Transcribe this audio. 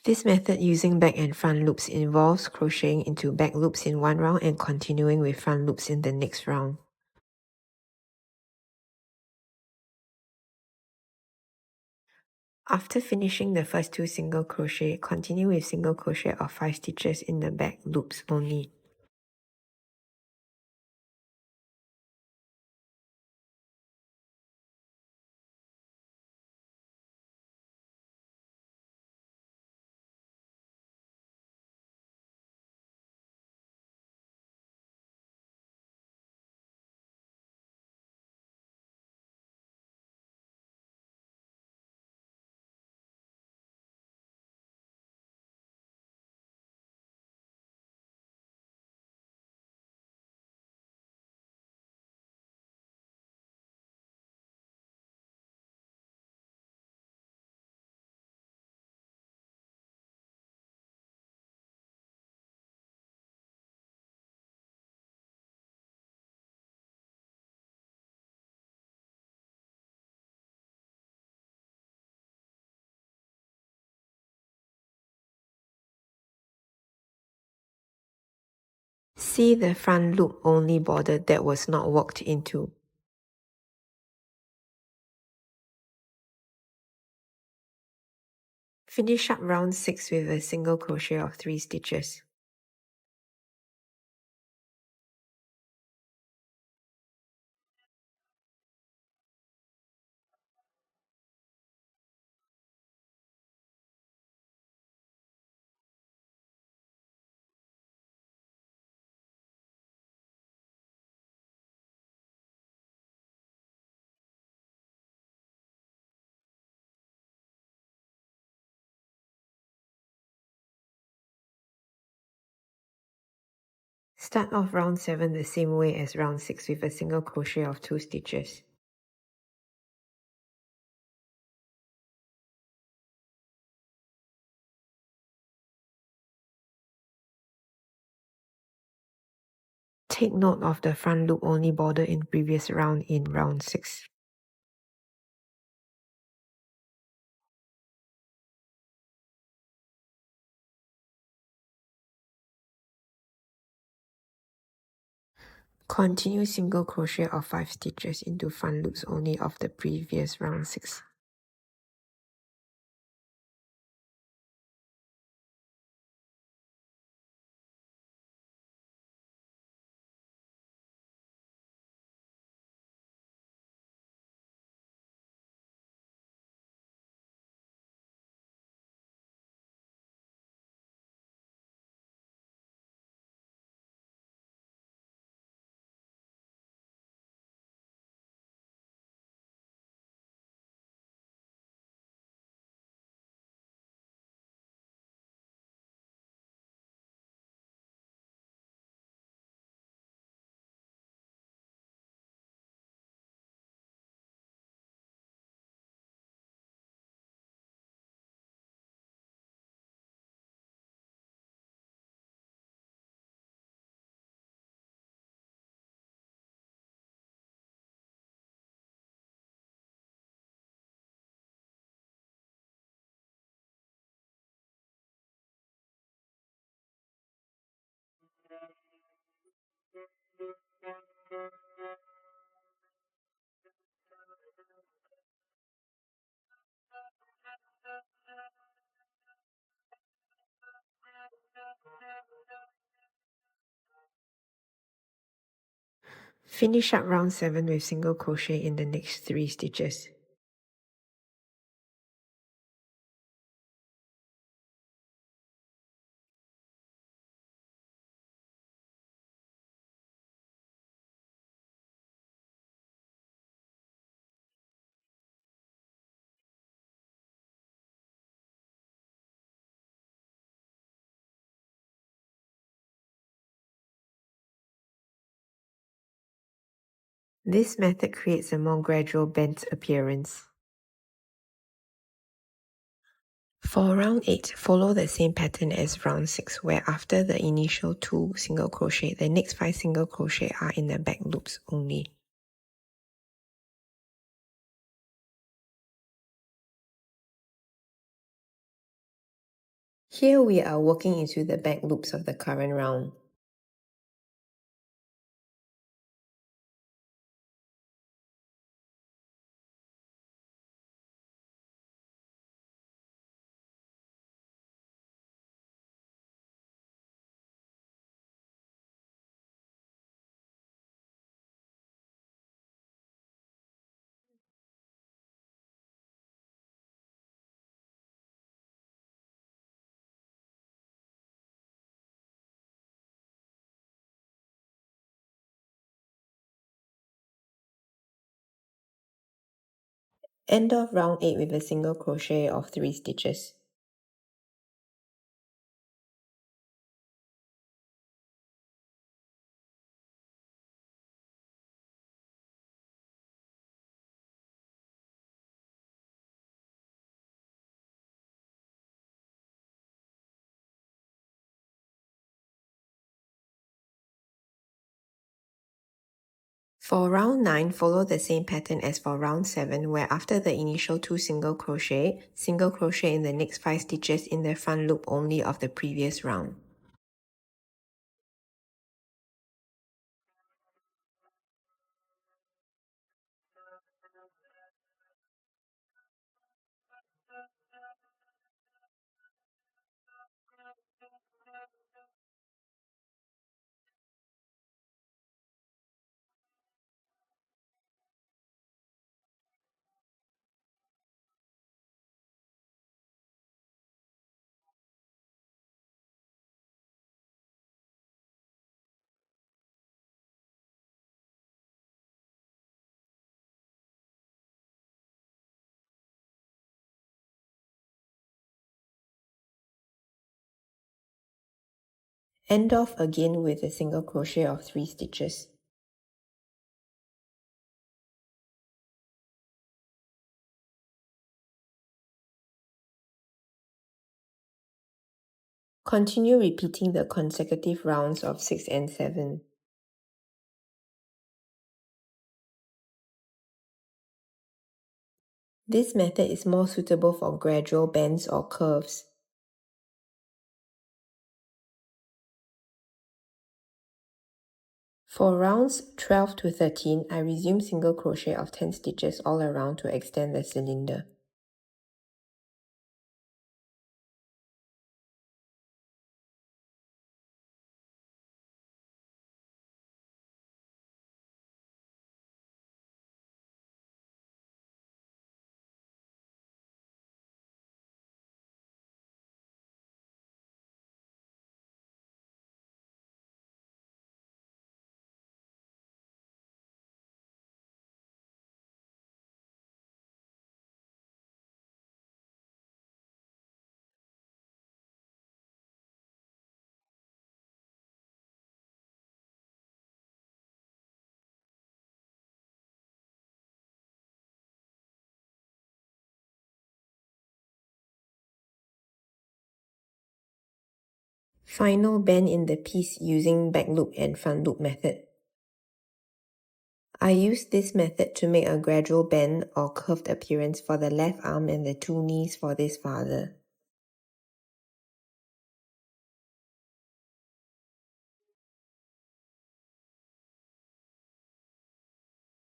This method using back and front loops involves crocheting into back loops in one round and continuing with front loops in the next round. After finishing the first 2 single crochet, continue with single crochet of 5 stitches in the back loops only. See the front loop only border that was not worked into. Finish up round 6 with a single crochet of 3 stitches. Start off round 7 the same way as round 6 with a single crochet of 2 stitches. Take note of the front loop only border in previous round in round 6. Continue single crochet of 5 stitches into front loops only of the previous round 6. Finish up round 7 with single crochet in the next 3 stitches. This method creates a more gradual bent appearance. For round 8, follow the same pattern as round 6, where after the initial 2 single crochet, the next 5 single crochet are in the back loops only. Here we are working into the back loops of the current round. End of round 8 with a single crochet of 3 stitches. For round 9, follow the same pattern as for round 7, where after the initial 2 single crochet in the next 5 stitches in the front loop only of the previous round. End off again with a single crochet of 3 stitches. Continue repeating the consecutive rounds of 6 and 7. This method is more suitable for gradual bends or curves. For rounds 12 to 13, I resume single crochet of 10 stitches all around to extend the cylinder. Final bend in the piece using back loop and front loop method. I use this method to make a gradual bend or curved appearance for the left arm and the 2 knees for this father.